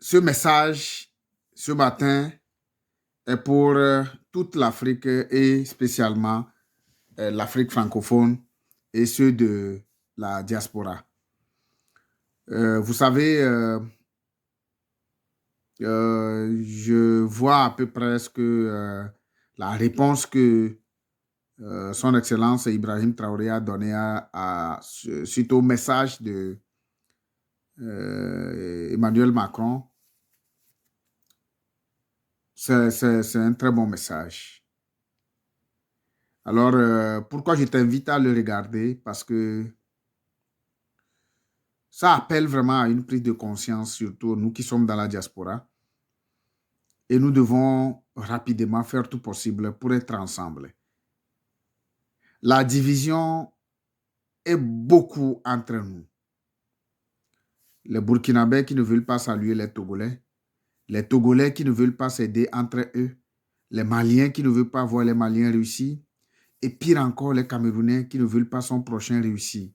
Ce message, ce matin, est pour toute l'Afrique et spécialement l'Afrique francophone et ceux de la diaspora. Vous savez, je vois à peu près la réponse que Son Excellence Ibrahim Traoré a donnée suite au message de Emmanuel Macron. C'est un très bon message. Alors, pourquoi je t'invite à le regarder? Parce que ça appelle vraiment à une prise de conscience, surtout nous qui sommes dans la diaspora. Et nous devons rapidement faire tout possible pour être ensemble. La division est beaucoup entre nous. Les Burkinabés qui ne veulent pas saluer les Togolais qui ne veulent pas s'aider entre eux, les Maliens qui ne veulent pas voir les Maliens réussir, et pire encore, les Camerounais qui ne veulent pas son prochain réussir.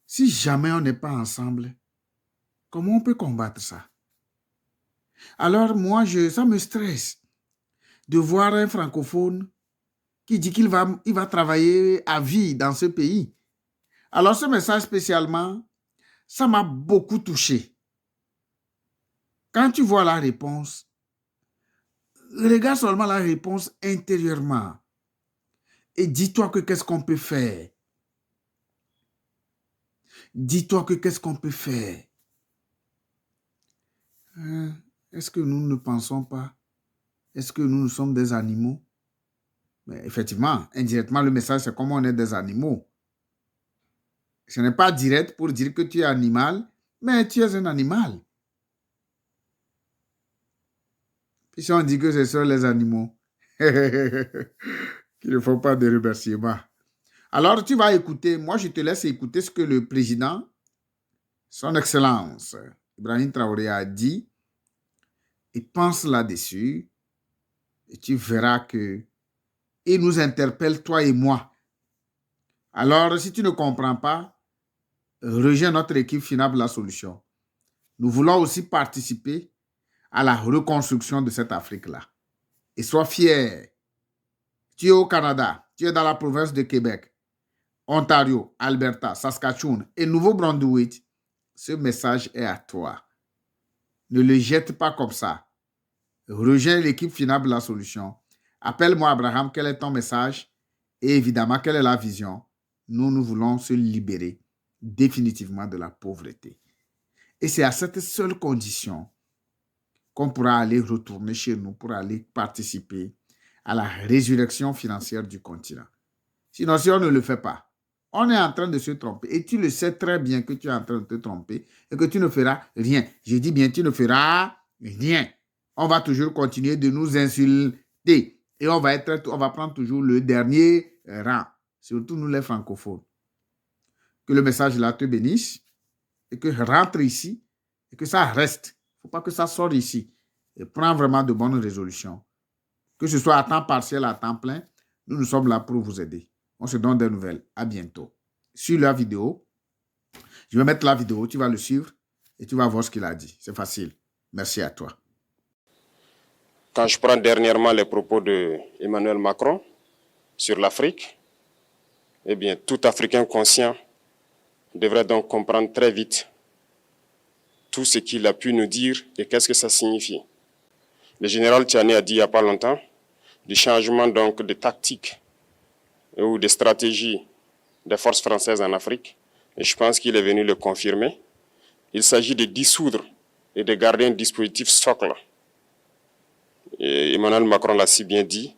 Si jamais on n'est pas ensemble, comment on peut combattre ça? Alors moi, ça me stresse de voir un francophone qui dit qu'il va travailler à vie dans ce pays. Alors ce message spécialement, ça m'a beaucoup touché. Quand tu vois la réponse, regarde seulement la réponse intérieurement et dis-toi que qu'est-ce qu'on peut faire. Dis-toi que qu'est-ce qu'on peut faire. Est-ce que nous ne pensons pas? Est-ce que nous sommes des animaux? Mais effectivement, indirectement, le message, c'est comment on est des animaux. Ce n'est pas direct pour dire que tu es animal, mais tu es un animal. Puis si on dit que ce sont les animaux, qu'il ne faut pas de remerciements. Alors, tu vas écouter, moi je te laisse écouter ce que le président, son Excellence, Ibrahim Traoré a dit, et pense là-dessus, et tu verras que il nous interpelle, toi et moi. Alors, si tu ne comprends pas, rejoins notre équipe Finable la solution. Nous voulons aussi participer à la reconstruction de cette Afrique-là. Et sois fier. Tu es au Canada, tu es dans la province de Québec, Ontario, Alberta, Saskatchewan et Nouveau-Brunswick. Ce message est à toi. Ne le jette pas comme ça. Rejoins l'équipe Finable la solution. Appelle-moi Abraham, quel est ton message? Et évidemment, quelle est la vision? Nous voulons se libérer définitivement de la pauvreté. Et c'est à cette seule condition qu'on pourra aller retourner chez nous pour aller participer à la résurrection financière du continent. Sinon, si on ne le fait pas, on est en train de se tromper. Et tu le sais très bien que tu es en train de te tromper et que tu ne feras rien. Je dis bien, tu ne feras rien. On va toujours continuer de nous insulter. Et on va prendre toujours le dernier rang. Surtout nous les francophones. Que le message là te bénisse et que rentre ici et que ça reste. Il ne faut pas que ça sorte ici. Et prends vraiment de bonnes résolutions. Que ce soit à temps partiel, à temps plein, nous sommes là pour vous aider. On se donne des nouvelles. À bientôt. Sur la vidéo, je vais mettre la vidéo, tu vas le suivre et tu vas voir ce qu'il a dit. C'est facile. Merci à toi. Quand je prends dernièrement les propos de Emmanuel Macron sur l'Afrique, eh bien, tout Africain conscient devrait donc comprendre très vite tout ce qu'il a pu nous dire et qu'est-ce que ça signifie. Le général Tchani a dit il n'y a pas longtemps du changement donc de tactique ou de stratégie des forces françaises en Afrique. Et je pense qu'il est venu le confirmer. Il s'agit de dissoudre et de garder un dispositif socle. Et Emmanuel Macron l'a si bien dit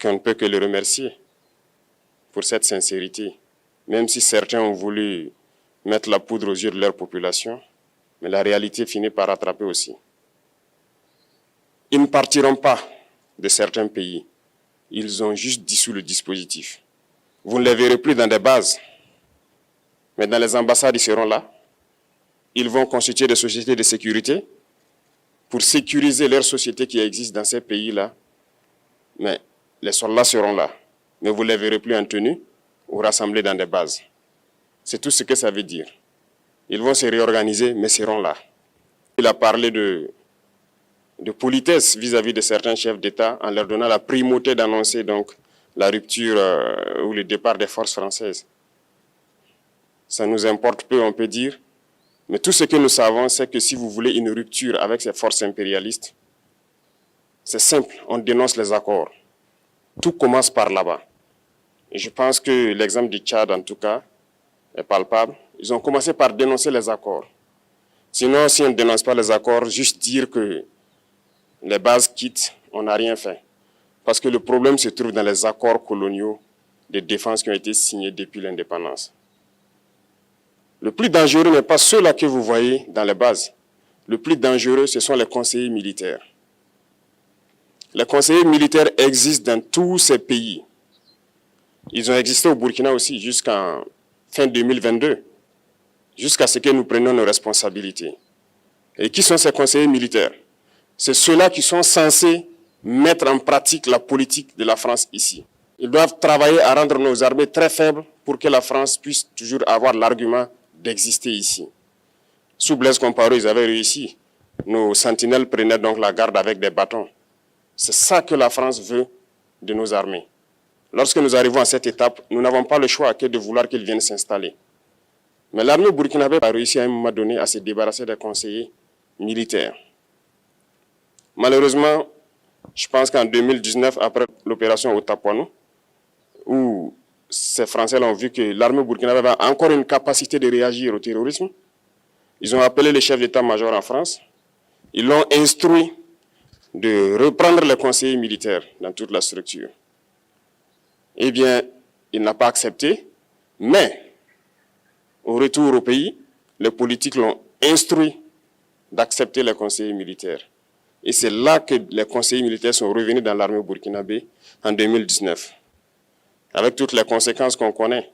qu'on ne peut que le remercier pour cette sincérité. Même si certains ont voulu mettre la poudre aux yeux de leur population, mais la réalité finit par rattraper aussi. Ils ne partiront pas de certains pays. Ils ont juste dissous le dispositif. Vous ne les verrez plus dans des bases, mais dans les ambassades, ils seront là. Ils vont constituer des sociétés de sécurité pour sécuriser leurs sociétés qui existent dans ces pays-là. Mais les soldats seront là. Mais vous ne les verrez plus en tenue ou rassemblés dans des bases. C'est tout ce que ça veut dire. Ils vont se réorganiser, mais seront là. Il a parlé de politesse vis-à-vis de certains chefs d'État en leur donnant la primauté d'annoncer donc la rupture ou le départ des forces françaises. Ça nous importe peu, on peut dire, mais tout ce que nous savons, c'est que si vous voulez une rupture avec ces forces impérialistes, c'est simple, on dénonce les accords. Tout commence par là-bas. Et je pense que l'exemple du Tchad, en tout cas, est palpable. Ils ont commencé par dénoncer les accords. Sinon, si on ne dénonce pas les accords, juste dire que les bases quittent, on n'a rien fait. Parce que le problème se trouve dans les accords coloniaux de défense qui ont été signés depuis l'indépendance. Le plus dangereux n'est pas ceux-là que vous voyez dans les bases. Le plus dangereux, ce sont les conseillers militaires. Les conseillers militaires existent dans tous ces pays. Ils ont existé au Burkina aussi jusqu'en fin 2022, jusqu'à ce que nous prenions nos responsabilités. Et qui sont ces conseillers militaires? C'est ceux-là qui sont censés mettre en pratique la politique de la France ici. Ils doivent travailler à rendre nos armées très faibles pour que la France puisse toujours avoir l'argument d'exister ici. Sous Blaise Compaoré, ils avaient réussi. Nos sentinelles prenaient donc la garde avec des bâtons. C'est ça que la France veut de nos armées. Lorsque nous arrivons à cette étape, nous n'avons pas le choix que de vouloir qu'ils viennent s'installer. Mais l'armée burkinabé a réussi à un moment donné à se débarrasser des conseillers militaires. Malheureusement, je pense qu'en 2019, après l'opération au Tapuanou, où ces Français ont vu que l'armée burkinabé avait encore une capacité de réagir au terrorisme, ils ont appelé le chef d'état-major en France, ils l'ont instruit de reprendre les conseillers militaires dans toute la structure. Eh bien, il n'a pas accepté, mais au retour au pays, les politiques l'ont instruit d'accepter les conseillers militaires. Et c'est là que les conseillers militaires sont revenus dans l'armée burkinabé en 2019. Avec toutes les conséquences qu'on connaît,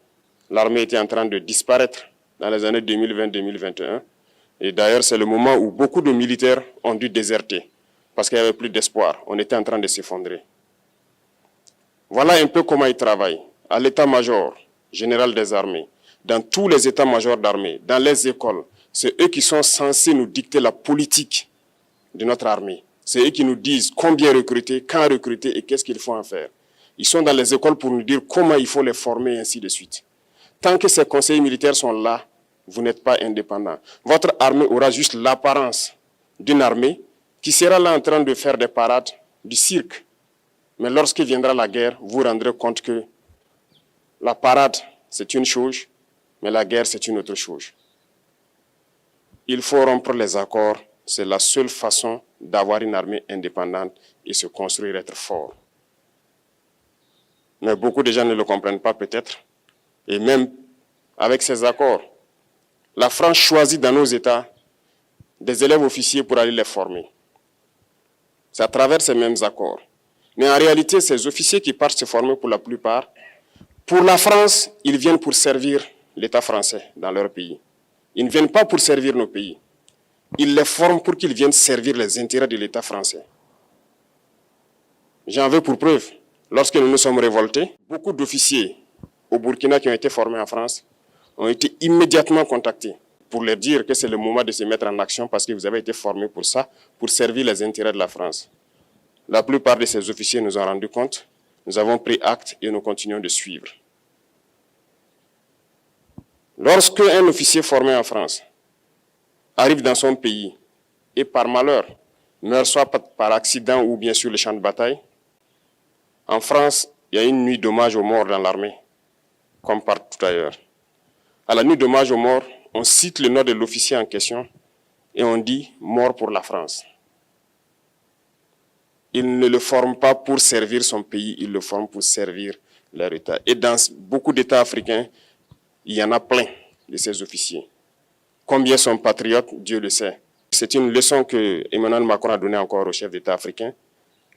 l'armée était en train de disparaître dans les années 2020-2021. Et d'ailleurs, c'est le moment où beaucoup de militaires ont dû déserter parce qu'il n'y avait plus d'espoir. On était en train de s'effondrer. Voilà un peu comment ils travaillent. À l'état-major général des armées, dans tous les états-majors d'armée, dans les écoles, c'est eux qui sont censés nous dicter la politique de notre armée. C'est eux qui nous disent combien recruter, quand recruter et qu'est-ce qu'il faut en faire. Ils sont dans les écoles pour nous dire comment il faut les former et ainsi de suite. Tant que ces conseillers militaires sont là, vous n'êtes pas indépendant. Votre armée aura juste l'apparence d'une armée qui sera là en train de faire des parades, du cirque. Mais lorsque viendra la guerre, vous vous rendrez compte que la parade, c'est une chose, mais la guerre, c'est une autre chose. Il faut rompre les accords. C'est la seule façon d'avoir une armée indépendante et se construire, être fort. Mais beaucoup de gens ne le comprennent pas peut-être. Et même avec ces accords, la France choisit dans nos États des élèves officiers pour aller les former. C'est à travers ces mêmes accords. Mais en réalité, ces officiers qui partent se former pour la plupart, pour la France, ils viennent pour servir l'État français dans leur pays. Ils ne viennent pas pour servir nos pays. Ils les forment pour qu'ils viennent servir les intérêts de l'État français. J'en veux pour preuve. Lorsque nous nous sommes révoltés, beaucoup d'officiers au Burkina qui ont été formés en France ont été immédiatement contactés pour leur dire que c'est le moment de se mettre en action parce que vous avez été formés pour ça, pour servir les intérêts de la France. La plupart de ces officiers nous ont rendu compte, nous avons pris acte et nous continuons de suivre. Lorsque un officier formé en France arrive dans son pays et par malheur meurt soit par accident ou bien sur le champ de bataille, en France, il y a une nuit d'hommage aux morts dans l'armée, comme partout ailleurs. À la nuit d'hommage aux morts, on cite le nom de l'officier en question et on dit « mort pour la France ». Il ne le forme pas pour servir son pays, il le forme pour servir leur État. Et dans beaucoup d'États africains, il y en a plein de ces officiers. Combien sont patriotes, Dieu le sait. C'est une leçon que Emmanuel Macron a donnée encore aux chefs d'État africains,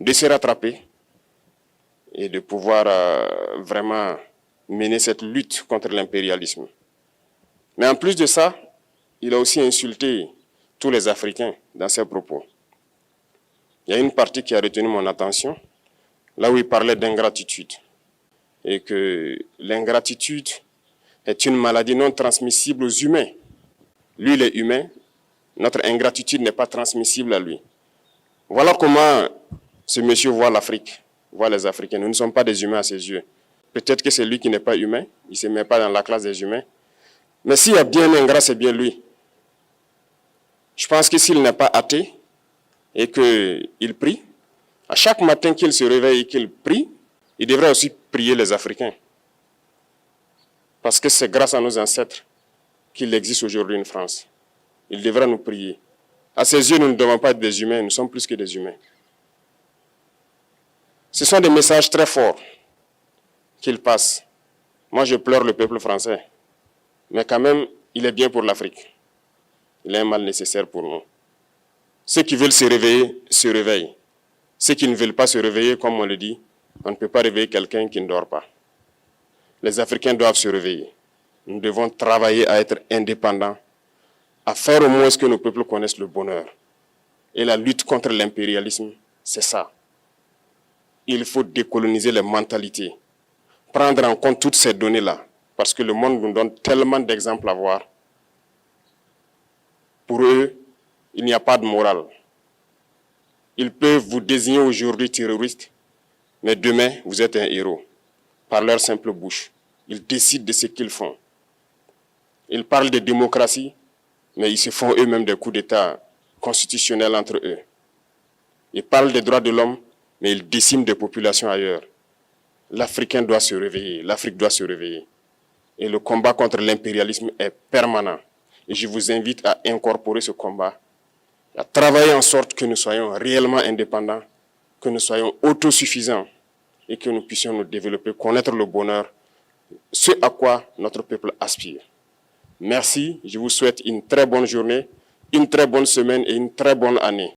de se rattraper et de pouvoir vraiment mener cette lutte contre l'impérialisme. Mais en plus de ça, il a aussi insulté tous les Africains dans ses propos. Il y a une partie qui a retenu mon attention, là où il parlait d'ingratitude. Et que l'ingratitude est une maladie non transmissible aux humains. Lui, il est humain. Notre ingratitude n'est pas transmissible à lui. Voilà comment ce monsieur voit l'Afrique, voit les Africains. Nous ne sommes pas des humains à ses yeux. Peut-être que c'est lui qui n'est pas humain, il ne se met pas dans la classe des humains. Mais s'il y a bien un ingrat, c'est bien lui. Je pense que s'il n'est pas athée et qu'il prie, à chaque matin qu'il se réveille et qu'il prie, il devrait aussi prier les Africains. Parce que c'est grâce à nos ancêtres qu'il existe aujourd'hui une France. Il devrait nous prier. À ses yeux, nous ne devons pas être des humains, nous sommes plus que des humains. Ce sont des messages très forts qu'il passe. Moi, je pleure le peuple français. Mais quand même, il est bien pour l'Afrique. Il est un mal nécessaire pour nous. Ceux qui veulent se réveiller, se réveillent. Ceux qui ne veulent pas se réveiller, comme on le dit, on ne peut pas réveiller quelqu'un qui ne dort pas. Les Africains doivent se réveiller. Nous devons travailler à être indépendants, à faire au moins ce que nos peuples connaissent le bonheur. Et la lutte contre l'impérialisme, c'est ça. Il faut décoloniser les mentalités, prendre en compte toutes ces données-là, parce que le monde nous donne tellement d'exemples à voir. Pour eux, il n'y a pas de morale. Ils peuvent vous désigner aujourd'hui terroriste, mais demain, vous êtes un héros. Par leur simple bouche, ils décident de ce qu'ils font. Ils parlent de démocratie, mais ils se font eux-mêmes des coups d'État constitutionnels entre eux. Ils parlent des droits de l'homme, mais ils déciment des populations ailleurs. L'Africain doit se réveiller, l'Afrique doit se réveiller. Et le combat contre l'impérialisme est permanent. Et je vous invite à incorporer ce combat, à travailler en sorte que nous soyons réellement indépendants, que nous soyons autosuffisants et que nous puissions nous développer, connaître le bonheur, ce à quoi notre peuple aspire. Merci, je vous souhaite une très bonne journée, une très bonne semaine et une très bonne année.